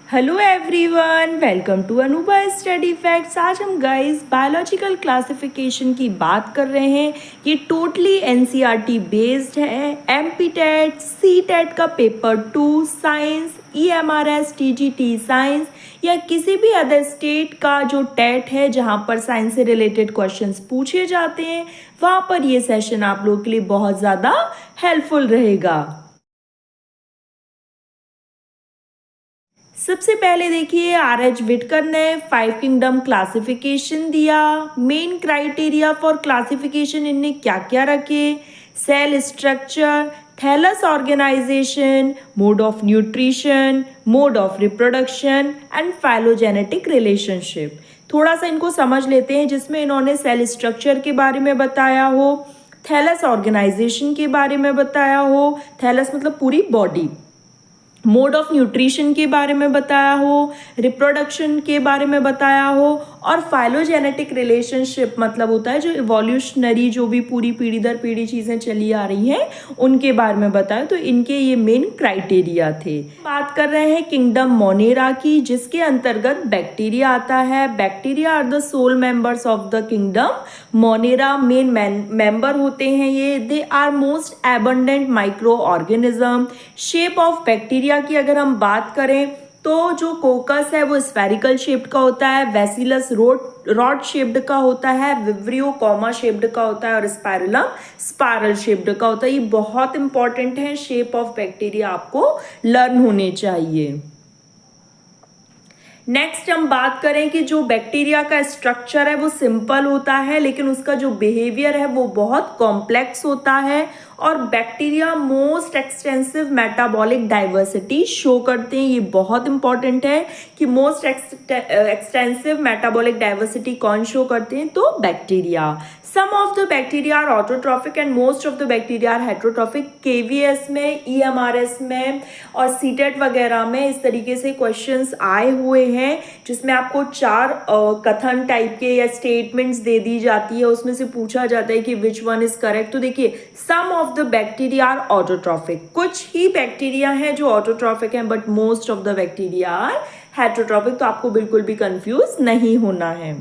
Hello everyone, welcome to Anubha study facts. आज हम guys biological classification की बात कर रहे हैं। ये टोटली एनसीईआरटी बेस्ड है। एमपी टेट, सी टेट का paper 2 science, EMRS, TGT science या किसी भी अदर स्टेट का जो टेट है जहाँ पर साइंस से रिलेटेड क्वेश्चंस पूछे जाते हैं, वहाँ पर ये सेशन आप लोगों के लिए बहुत ज़्यादा हेल्पफुल रहेगा। सबसे पहले देखिए, आर.एच. विटकर ने 5 किंगडम क्लासिफिकेशन दिया। मेन क्राइटेरिया फॉर क्लासिफिकेशन इनने क्या क्या रखे? Cell structure, thallus organisation, mode of nutrition, mode of reproduction and phylogenetic relationship. थोड़ा सा इनको समझ लेते हैं, जिसमें इन्होंने सेल स्ट्रक्चर के बारे में बताया हो, थैलस ऑर्गेनाइजेशन के बारे में बताया हो, थैलस मतलब पूरी बॉडी, मोड ऑफ न्यूट्रिशन के बारे में बताया हो, रिप्रोडक्शन के बारे में बताया हो, और फाइलोजेनेटिक रिलेशनशिप मतलब होता है जो इवोल्यूशनरी जो भी पूरी पीढ़ी दर पीढ़ी चीज़ें चली आ रही हैं उनके बारे में बताया। तो इनके ये मेन क्राइटेरिया थे। बात कर रहे हैं किंगडम मोनेरा की, जिसके अंतर्गत बैक्टीरिया आता है। Bacteria are the sole members of the kingdom Monera. Main member होते हैं ये। They are most abundant microorganism. Shape of bacteria की अगर हम बात करें तो जो कोकस है वो स्फेरिकल शेप्ड का होता है, वेसिलस रॉड शेप्ड का होता है, विब्रियो कॉमा शेप्ड का होता है और स्पाइरलम स्पाइरल शेप्ड का होता है। ये बहुत इंपॉर्टेंट है, शेप ऑफ बैक्टीरिया आपको लर्न होने चाहिए। नेक्स्ट हम बात करें कि जो बैक्टीरिया का स्ट्रक्चर है वो सिंपल होता है, लेकिन उसका जो बिहेवियर है वो बहुत कॉम्प्लेक्स होता है। और bacteria most extensive metabolic diversity show करते हैं। ये बहुत इंपॉर्टेंट है कि मोस्ट एक्सटेंसिव मेटाबॉलिक डाइवर्सिटी कौन शो करते हैं? तो bacteria. Some of the bacteria are autotrophic and most of the bacteria are heterotrophic. KVS में, ईएमआरएस में और सीटेट वगैरह में इस तरीके से क्वेश्चंस आए हुए हैं, जिसमें आपको 4 कथन टाइप के या स्टेटमेंट्स दे दी जाती है। उसमें से पूछा जाता है कि विच वन इज करेक्ट। तो देखिए, some of the bacteria are autotrophic. कुछ ही बैक्टीरिया हैं जो ऑटोट्रॉफिक हैं, but most of the bacteria are heterotrophic. तो आपको बिल्कुल भी कंफ्यूज नहीं होना है।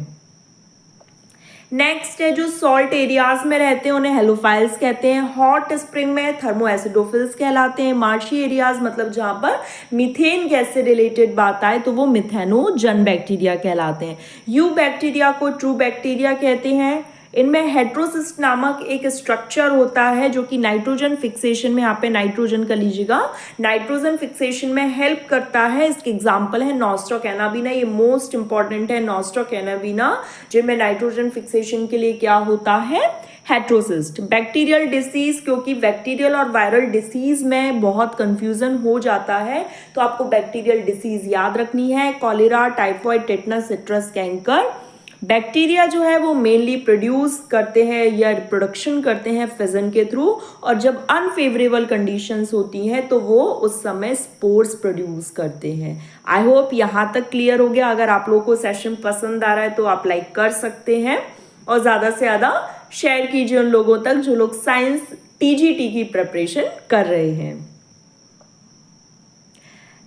नेक्स्ट है जो सॉल्ट एरियाज में रहते हैं उन्हें हेलोफाइल्स कहते हैं। हॉट स्प्रिंग में थर्मोएसिडोफिल्स कहलाते हैं। मार्शी एरियाज मतलब जहां पर मीथेन गैस से रिलेटेड बात आए तो वो मिथेनोजन बैक्टीरिया कहलाते हैं। यू बैक्टीरिया को ट्रू बैक्टीरिया कहते हैं। इनमें हेट्रोसिस्ट नामक एक स्ट्रक्चर होता है जो कि नाइट्रोजन फिक्सेशन में, यहाँ पे नाइट्रोजन कर लीजिएगा, नाइट्रोजन फिक्सेशन में हेल्प करता है। इसके एग्जांपल है नॉस्ट्रोकैनाबिना। ये मोस्ट इंपॉर्टेंट है, नॉस्ट्रोकैनाबिना, जिनमें नाइट्रोजन फिक्सेशन के लिए क्या होता है? हेट्रोसिस्ट। बैक्टीरियल डिसीज, क्योंकि बैक्टीरियल और वायरल डिसीज में बहुत कंफ्यूजन हो जाता है, तो आपको बैक्टीरियल डिसीज याद रखनी है। Cholera, typhoid, tetanus, citrus canker. Bacteria जो है वो मेनली प्रोड्यूस करते हैं या रिप्रोडक्शन करते हैं फिजन के थ्रू, और जब अनफेवरेबल कंडीशंस होती हैं तो वो उस समय स्पोर्स प्रोड्यूस करते हैं। आई होप यहाँ तक क्लियर हो गया। अगर आप लोगों को सेशन पसंद आ रहा है तो आप लाइक कर सकते हैं और ज़्यादा से ज़्यादा शेयर कीजिए उन लोगों तक जो लोग साइंस टीजीटी की प्रिपरेशन कर रहे हैं।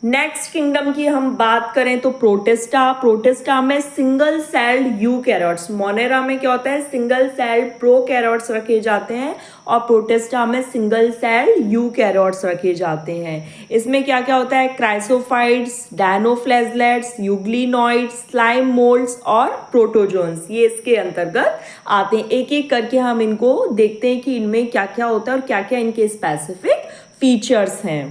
नेक्स्ट किंगडम की हम बात करें तो प्रोटिस्टा। प्रोटिस्टा में सिंगल सेल्ड यूकैरियोट्स, मोनेरा में क्या होता है? सिंगल सेल्ड प्रोकैरियोट्स रखे जाते हैं और प्रोटिस्टा में सिंगल सेल्ड यूकैरियोट्स रखे जाते हैं। इसमें क्या क्या होता है? क्राइसोफाइट्स, डायनोफ्लेजलेट्स, यूग्लिनॉइड्स, स्लाइम मोल्ड्स और प्रोटोजोन्स, ये इसके अंतर्गत आते हैं। एक एक करके हम इनको देखते हैं कि इनमें क्या क्या होता है और क्या क्या इनके स्पेसिफिक फीचर्स हैं।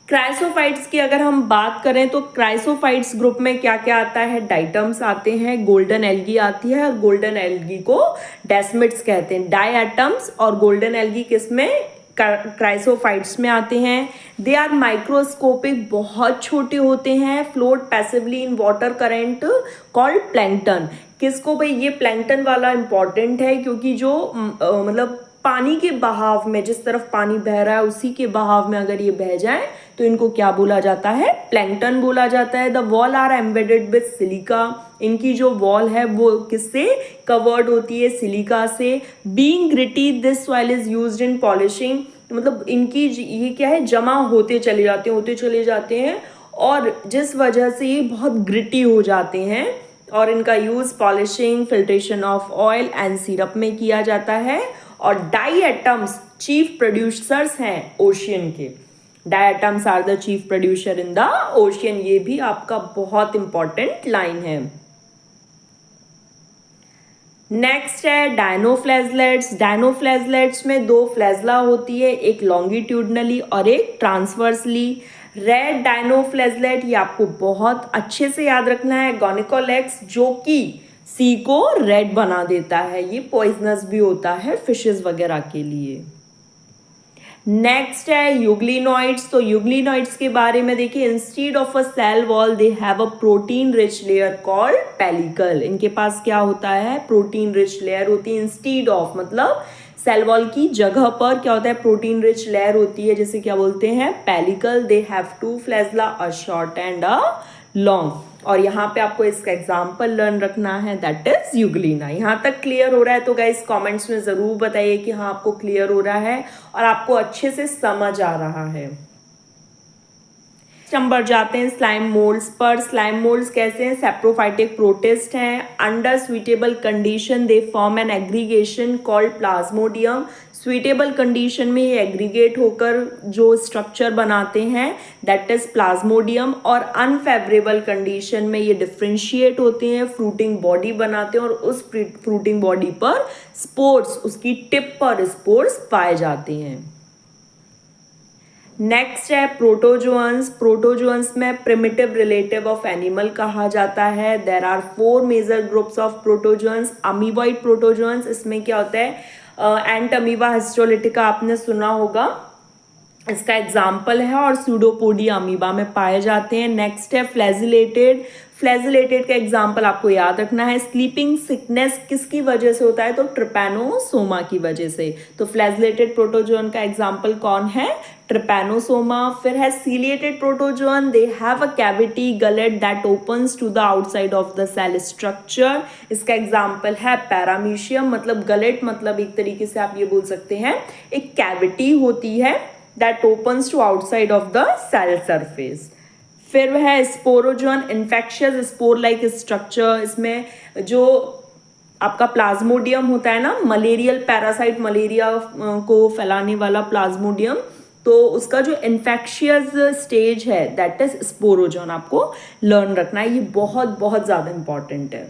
क्राइसोफाइट्स की अगर हम बात करें तो क्राइसोफाइट्स ग्रुप में क्या क्या आता है? डाइटम्स आते हैं, गोल्डन एल्गी आती है और गोल्डन एल्गी को डेस्मिड्स कहते हैं। डाइएटम्स और गोल्डन एल्गी किसमें? क्राइसोफाइट्स में आते हैं। दे आर माइक्रोस्कोपिक, बहुत छोटे होते हैं। Float passively in water current called plankton. किसको भाई? ये प्लैंकटन वाला इंपॉर्टेंट है, क्योंकि जो मतलब पानी के बहाव में, जिस तरफ पानी बह रहा है उसी के बहाव में अगर ये बह जाए तो इनको क्या बोला जाता है? प्लैंकटन बोला जाता है। The wall are embedded with silica. इनकी जो वॉल है वो किससे कवर्ड होती है? सिलिका से। Being gritty, this soil is used in polishing. मतलब इनकी ये क्या है? जमा होते चले जाते हैं और जिस वजह से ये बहुत ग्रिटी हो जाते हैं और इनका use polishing, filtration of oil and syrup में किया जाता है। और डाई एटम्स चीफ प्रोड्यूसर्स हैं ओशियन के। Diatoms are the chief producer in the ocean, ये भी आपका बहुत इंपॉर्टेंट लाइन है। नेक्स्ट है डायनोफ्लैजलेट्स। डायनोफ्लैजलेट्स में दो फ्लैजला होती है, एक लॉन्गिट्यूडनली और एक ट्रांसवर्सली। रेड डायनोफ्लैजलेट ये आपको बहुत अच्छे से याद रखना है, गोनिकोलेक्स, जो कि सी को रेड बना देता है। ये पॉइजनस भी होता है फिशेस वगैरह के लिए। नेक्स्ट है यूग्लिनॉइड्स। तो यूग्लिनॉइड्स के बारे में देखिए, instead of a cell wall they have a protein rich layer called pellicle. इनके पास क्या होता है, प्रोटीन रिच लेयर होती है। इंस्टीड ऑफ मतलब सेल वॉल की जगह पर क्या होता है, प्रोटीन रिच लेयर होती है, जिसे क्या बोलते हैं, pellicle. They have two flagella, a short and a long. और यहाँ पे आपको इसका एग्जाम्पल लर्न रखना है, दैट इज यूग्लिना। यहाँ तक क्लियर हो रहा है तो गाइस कमेंट्स में जरूर बताइए कि हाँ आपको क्लियर हो रहा है और आपको अच्छे से समझ आ रहा है। नंबर जाते हैं स्लाइम मोल्ड्स पर। स्लाइम मोल्ड्स कैसे हैं, सेप्रोफाइटिक प्रोटिस्ट हैं। Under suitable condition they form an aggregation called plasmodium. Suitable condition में ये एग्रीगेट होकर जो स्ट्रक्चर बनाते हैं दैट इज प्लाज्मोडियम। और अनफेवरेबल कंडीशन में ये डिफ्रेंशिएट होते हैं, फ्रूटिंग बॉडी बनाते हैं और उस फ्रूटिंग बॉडी पर स्पोर्स, उसकी टिप पर स्पोर्स पाए जाते हैं। नेक्स्ट है प्रोटोजोअन्स। प्रोटोजोअन्स में प्रिमिटिव रिलेटिव ऑफ एनिमल कहा जाता है। There are 4 major groups of protozoans. Amoeboid protozoans, इसमें क्या होता है, एंट अमीबा हिस्टोलिटिका आपने सुना होगा, इसका एग्जाम्पल है, और सूडोपोडिया अमीबा में पाए जाते हैं। नेक्स्ट है फ्लैजिलेटेड। फ्लैजिलेटेड का एग्जाम्पल आपको याद रखना है। स्लीपिंग सिकनेस किसकी वजह से होता है, तो ट्रिपैनोसोमा की वजह से। तो फ्लैजिलेटेड प्रोटोजोअन का एग्जाम्पल कौन है, ट्रिपैनोसोमा। फिर है ciliated protozoan, they have a cavity gullet that opens to the outside of the cell structure. इसका एग्जाम्पल है पैरामीशियम। मतलब गलेट मतलब एक तरीके से आप ये बोल सकते हैं एक कैविटी होती है that opens to outside of the cell surface। फिर वह है sporozoan, infectious spore like structure. इसमें जो आपका प्लाज्मोडियम होता है ना, मलेरियल पैरासाइट, मलेरिया को फैलाने वाला प्लाज्मोडियम, तो उसका जो इन्फेक्शियस स्टेज है दैट इज स्पोरोजोन, आपको लर्न रखना है, ये बहुत बहुत ज्यादा इंपॉर्टेंट है।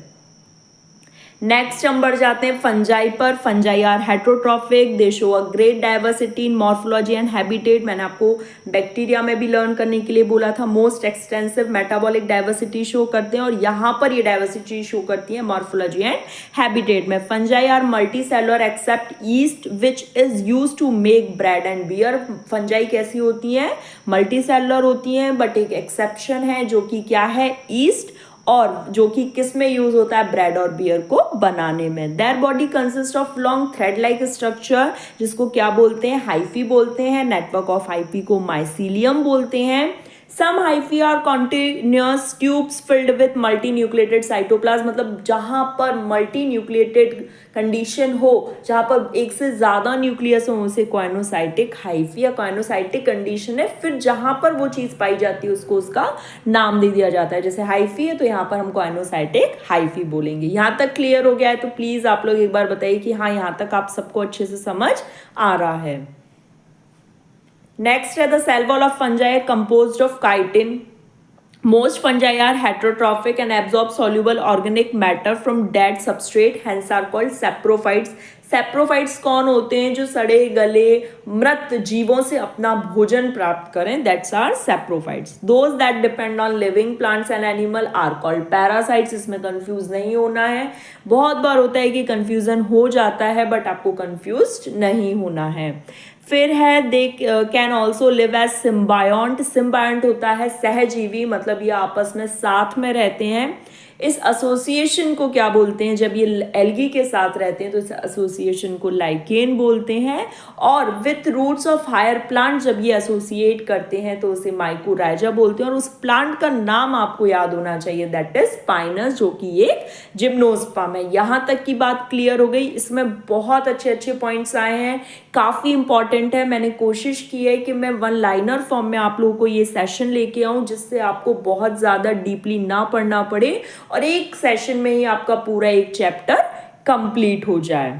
नेक्स्ट हम बढ़ जाते हैं फंजाई पर। Fungi are heterotrophic, they show a great diversity in morphology and habitat. मैंने आपको बैक्टीरिया में भी लर्न करने के लिए बोला था, most extensive metabolic diversity show करते हैं, और यहाँ पर ये डाइवर्सिटी शो करती है मॉर्फोलॉजी एंड हैबिटेट में। Fungi are multicellular except yeast which is use to make bread and beer. Fungi कैसी होती हैं, मल्टी सेलुलर होती हैं, बट एक एक्सेप्शन है जो कि क्या है, ईस्ट, और जो कि किस में यूज होता है, ब्रेड और बियर को बनाने में। Their body consist of long thread like structure, जिसको क्या बोलते हैं, हाइफी बोलते हैं। नेटवर्क ऑफ हाइफी को माइसीलियम बोलते हैं। Some hyphae are continuous tubes filled with multinucleated cytoplasm. मतलब जहां पर मल्टी न्यूक्लिएटेड कंडीशन हो, जहां पर एक से ज्यादा न्यूक्लियस हो, उसे कॉइनोसाइटिक हाइफी या कॉइनोसाइटिक कंडीशन है। फिर जहां पर वो चीज पाई जाती है उसको उसका नाम दे दिया जाता है। जैसे हाइफी है तो यहाँ पर हम कॉइनोसाइटिक हाइफी बोलेंगे। यहाँ तक क्लियर हो गया है तो प्लीज आप लोग एक बार बताइए कि हाँ यहाँ तक आप सबको अच्छे से समझ आ रहा है। नेक्स्ट है the cell wall of fungi composed of chitin. Most fungi are heterotrophic and absorb soluble organic matter from dead substrate, hence are called saprophytes. Saprophytes कौन होते हैं, जो सड़े गले मृत जीवों से अपना भोजन प्राप्त करें, that's are saprophytes. Those that depend on living plants and animal are called parasites. इसमें कंफ्यूज नहीं होना है, बहुत बार होता है कि कंफ्यूजन हो जाता है बट आपको कंफ्यूज नहीं होना है। फिर है they can also live as symbiont. Symbiont होता है सहजीवी, मतलब ये आपस में साथ में रहते हैं। इस एसोसिएशन को क्या बोलते हैं? जब ये एल्गी के साथ रहते हैं तो इस एसोसिएशन को लाइकेन बोलते हैं। और with roots of higher plant जब ये एसोसिएट करते हैं तो उसे माइकोराइजा बोलते हैं। और उस प्लांट का नाम आपको याद होना चाहिए, दैट इज पाइनस, जो कि एक जिम्नोस्पर्म है। यहाँ तक की बात क्लियर हो गई। इसमें बहुत अच्छे अच्छे पॉइंट्स आए हैं, काफ़ी इंपॉर्टेंट है। मैंने कोशिश की है कि मैं वन लाइनर फॉर्म में आप लोगों को ये सेशन लेके आऊँ जिससे आपको बहुत ज़्यादा डीपली ना पढ़ना पड़े और एक सेशन में ही आपका पूरा एक चैप्टर कंप्लीट हो जाए।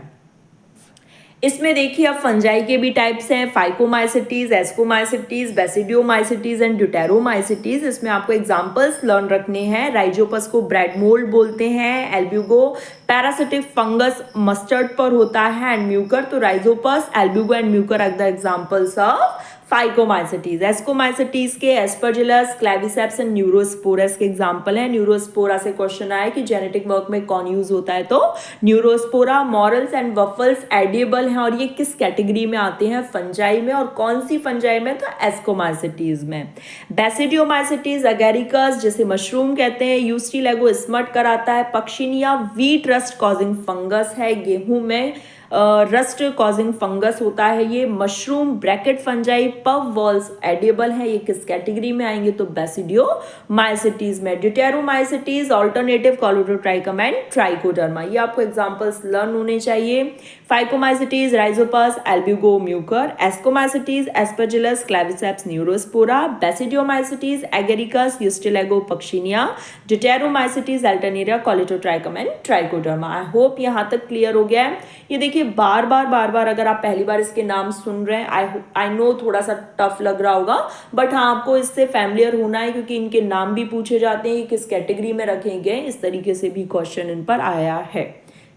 इसमें देखिए अब फंजाई के भी टाइप्स हैं, phycomycetes, ascomycetes, basidiomycetes and deuteromycetes. इसमें आपको एग्जांपल्स लर्न रखने हैं। राइजोपस को ब्रेड मोल्ड बोलते हैं। एल्ब्यूगो पैरासिटिक फंगस मस्टर्ड पर होता है। एंड म्यूकर, तो rhizopus, albugo and mucor are the examples of phycomycetes. Ascomycetes के एस्परजिलस, क्लेविसेप्स एंड न्यूरोस्पोरस के एग्जांपल हैं। न्यूरोस्पोरा से क्वेश्चन आया कि जेनेटिक वर्क में कौन यूज होता है, तो Neurospora. Morals and waffles edible हैं और ये किस कैटेगरी में आते हैं? फंजाई में। और कौन सी फंजाई में? तो एस्कोमाइसिटीज में। बेसिडियोमाइसिटीज अगेरिकस, जिसे मशरूम कहते हैं। यूस्टिलेगो स्मट कराता है। Puccinia wheat rust causing fungus है, गेहूं में रस्ट कॉजिंग फंगस होता है ये। Mushroom bracket fungi puffballs edible है, ये किस कैटेगरी में आएंगे? तो बेसिडियोमाइसिटीज में। Deuteromycetes Alternaria Colletotrichum and Trichoderma, ये आपको एग्जांपल्स लर्न होने चाहिए। Phycomycetes Rhizopus, Albugo, Mucor. Ascomycetes Aspergillus, Claviceps, Neurospora. Basidiomycetes Agaricus, Ustilago, Puccinia. Deuteromycetes Alternaria, Colletotrichum and Trichoderma. I hope यहाँ तक क्लियर हो गया है। ये देखिए बार बार अगर आप पहली बार इसके नाम सुन रहे हैं, आई नो थोड़ा सा टफ लग रहा होगा, बट हाँ आपको इससे फैमिलियर होना है क्योंकि इनके नाम भी पूछे जाते हैं, किस कैटेगरी में रखे गए, इस तरीके से भी क्वेश्चन इन पर आया है।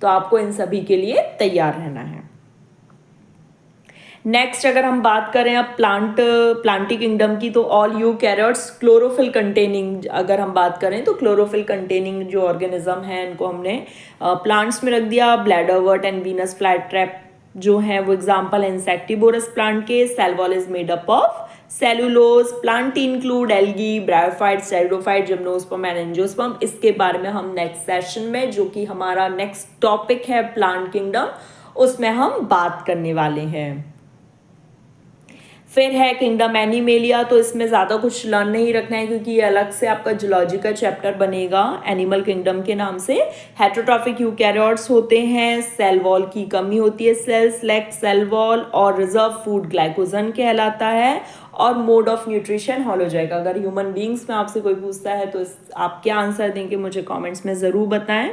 तो आपको इन सभी के लिए तैयार रहना है। नेक्स्ट अगर हम बात करें अब प्लांटी किंगडम की, तो ऑल यूकैरियोट्स क्लोरोफिल कंटेनिंग, अगर हम बात करें तो क्लोरोफिल कंटेनिंग जो ऑर्गेनिज्म है इनको हमने प्लांट्स में रख दिया। ब्लैडरवर्ट एंड वीनस फ्लाईट्रैप जो है वो एग्जाम्पल है इंसेक्टिवोरस प्लांट के। Cell wall is made up of cellulose. Plant include algae, bryophyte, pteridophyte, gymnosperm and angiosperm. इसके बारे में हम नेक्स्ट सेशन में, जो कि हमारा नेक्स्ट टॉपिक है प्लांट किंगडम, उसमें हम बात करने वाले हैं। फिर है किंगडम एनिमेलिया, तो इसमें ज़्यादा कुछ लर्न नहीं रखना है क्योंकि ये अलग से आपका जूलॉजी का चैप्टर बनेगा एनिमल किंगडम के नाम से। हेटेरोट्रॉफिक यूकैरियोट्स होते हैं, सेल वॉल की कमी होती है, सेल्स लैक सेल वॉल, और रिजर्व फूड ग्लाइकोजन कहलाता है, और मोड ऑफ न्यूट्रिशन होलोजाइक। अगर ह्यूमन बींग्स में आपसे कोई पूछता है तो आप क्या आंसर देंगे मुझे कॉमेंट्स में ज़रूर बताएं।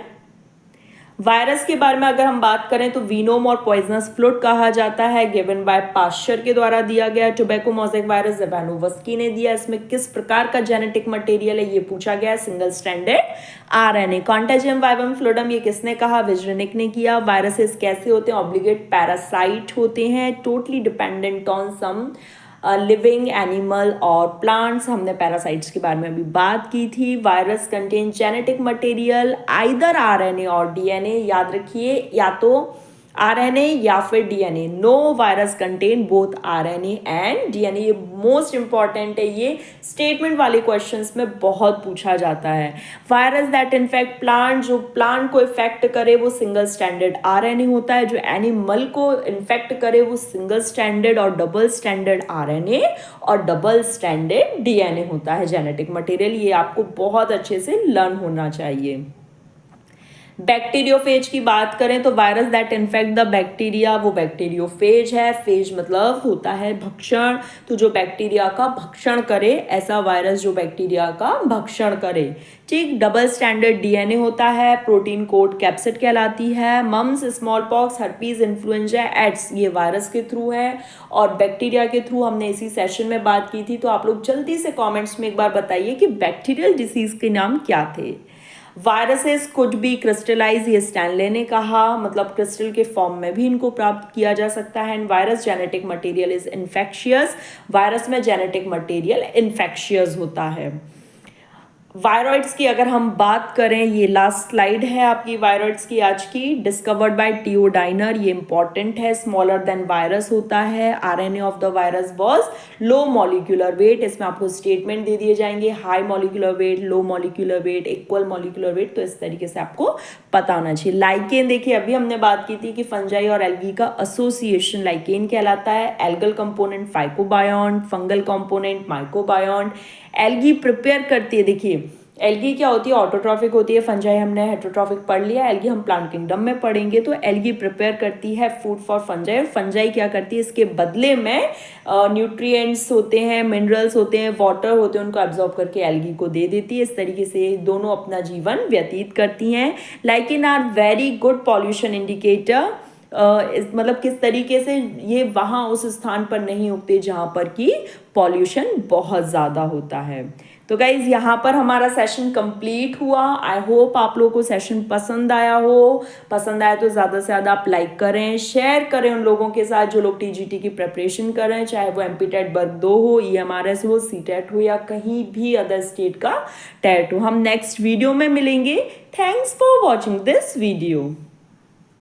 वायरस के बारे में अगर हम बात करें तो वीनोम और पॉइजनस फ्लूट कहा जाता है, गिवन बाय पाश्चर के द्वारा दिया गया। टोबैको मोज़ेक वायरस ज़ेवानोवस्की ने दिया। इसमें किस प्रकार का जेनेटिक मटेरियल है ये पूछा गया, single stranded RNA. Contagium vivum fluidum ये किसने कहा, विजरनिक ने किया। वायरसेस कैसे होते हैं, ऑब्लिगेट पैरासाइट होते हैं, totally dependent on some living animal और प्लांट्स। हमने पैरासाइट्स के बारे में अभी बात की थी। Virus contain genetic material either RNA और डीएनए, याद रखिए या तो आरएनए या फिर DNA. No virus contain both RNA and DNA. ये मोस्ट इंपॉर्टेंट है, ये स्टेटमेंट वाले क्वेश्चंस में बहुत पूछा जाता है। वायरस दैट इन्फेक्ट प्लांट, जो प्लांट को इफेक्ट करे वो सिंगल स्टैंडर्ड आरएनए होता है। जो एनिमल को इन्फेक्ट करे वो सिंगल स्टैंडर्ड और डबल स्टैंडर्ड आरएनए और डबल स्टैंडर्ड डीएनए होता है जेनेटिक मटेरियल। ये आपको बहुत अच्छे से लर्न होना चाहिए। बैक्टीरियोफेज की बात करें तो virus that infect the bacteria वो बैक्टीरियोफेज है। फेज मतलब होता है भक्षण, तो जो बैक्टीरिया का भक्षण करे, ऐसा वायरस जो बैक्टीरिया का भक्षण करे। ठीक, डबल स्टैंडर्ड डीएनए होता है। प्रोटीन कोड कैप्सिड कहलाती है। Mumps, small pox, herpes, influenza, AIDS ये वायरस के थ्रू है और बैक्टीरिया के थ्रू हमने इसी सेशन में बात की थी। तो आप लोग जल्दी से कॉमेंट्स में एक बार बताइए कि बैक्टीरियल डिसीज के नाम क्या थे। वायरसेस कुड बी क्रिस्टलाइज, ये स्टैनले ने कहा, मतलब क्रिस्टल के फॉर्म में भी इनको प्राप्त किया जा सकता है। And virus genetic material is infectious, virus में जेनेटिक मटेरियल इन्फेक्शियस होता है। वायरॉइड्स की अगर हम बात करें, ये लास्ट स्लाइड है आपकी वायरॉइड्स की आज की। डिस्कवर्ड बाय टीओ डाइनर, ये इंपॉर्टेंट है। स्मॉलर देन वायरस होता है। RNA of the virus was low molecular weight. इसमें आपको स्टेटमेंट दे दिए जाएंगे, high molecular weight, low molecular weight, equal molecular weight. तो इस तरीके से आपको पता होना चाहिए। लाइकेन देखिए, अभी हमने बात की थी कि फंजाई और एल्गी का एसोसिएशन लाइकेन कहलाता है। Algal component phycobiont, fungal component mycobiont. Algae prepare करती है, देखिए एल्गी क्या होती है, ऑटोट्रॉफिक होती है। फंजाई हमने हेटरोट्रॉफिक पढ़ लिया, एल्गी हम प्लांट किंगडम में पढ़ेंगे। तो एल्गी प्रिपेयर करती है फूड फॉर फंजाई, और फंजाई क्या करती है, इसके बदले में न्यूट्रिएंट्स होते हैं, मिनरल्स होते हैं, वाटर होते हैं, उनको एब्जॉर्ब करके एल्गी को दे देती है। इस तरीके से दोनों अपना जीवन व्यतीत करती हैं। Lichens are very good pollution indicator. मतलब किस तरीके से ये वहाँ उस स्थान पर नहीं उगते जहाँ पर कि पॉल्यूशन बहुत ज़्यादा होता है। तो गाइज यहाँ पर हमारा सेशन कंप्लीट हुआ। आई होप आप लोगों को सेशन पसंद आया हो। पसंद आया तो ज़्यादा से ज़्यादा आप लाइक करें, शेयर करें उन लोगों के साथ जो लोग टीजीटी की प्रिपरेशन कर रहे हैं, चाहे वो एमपी टेट वर्ग 2 हो, ईएमआरएस हो, सीटेट हो, या कहीं भी अदर स्टेट का टेट हो। हम नेक्स्ट वीडियो में मिलेंगे। Thanks for watching this video.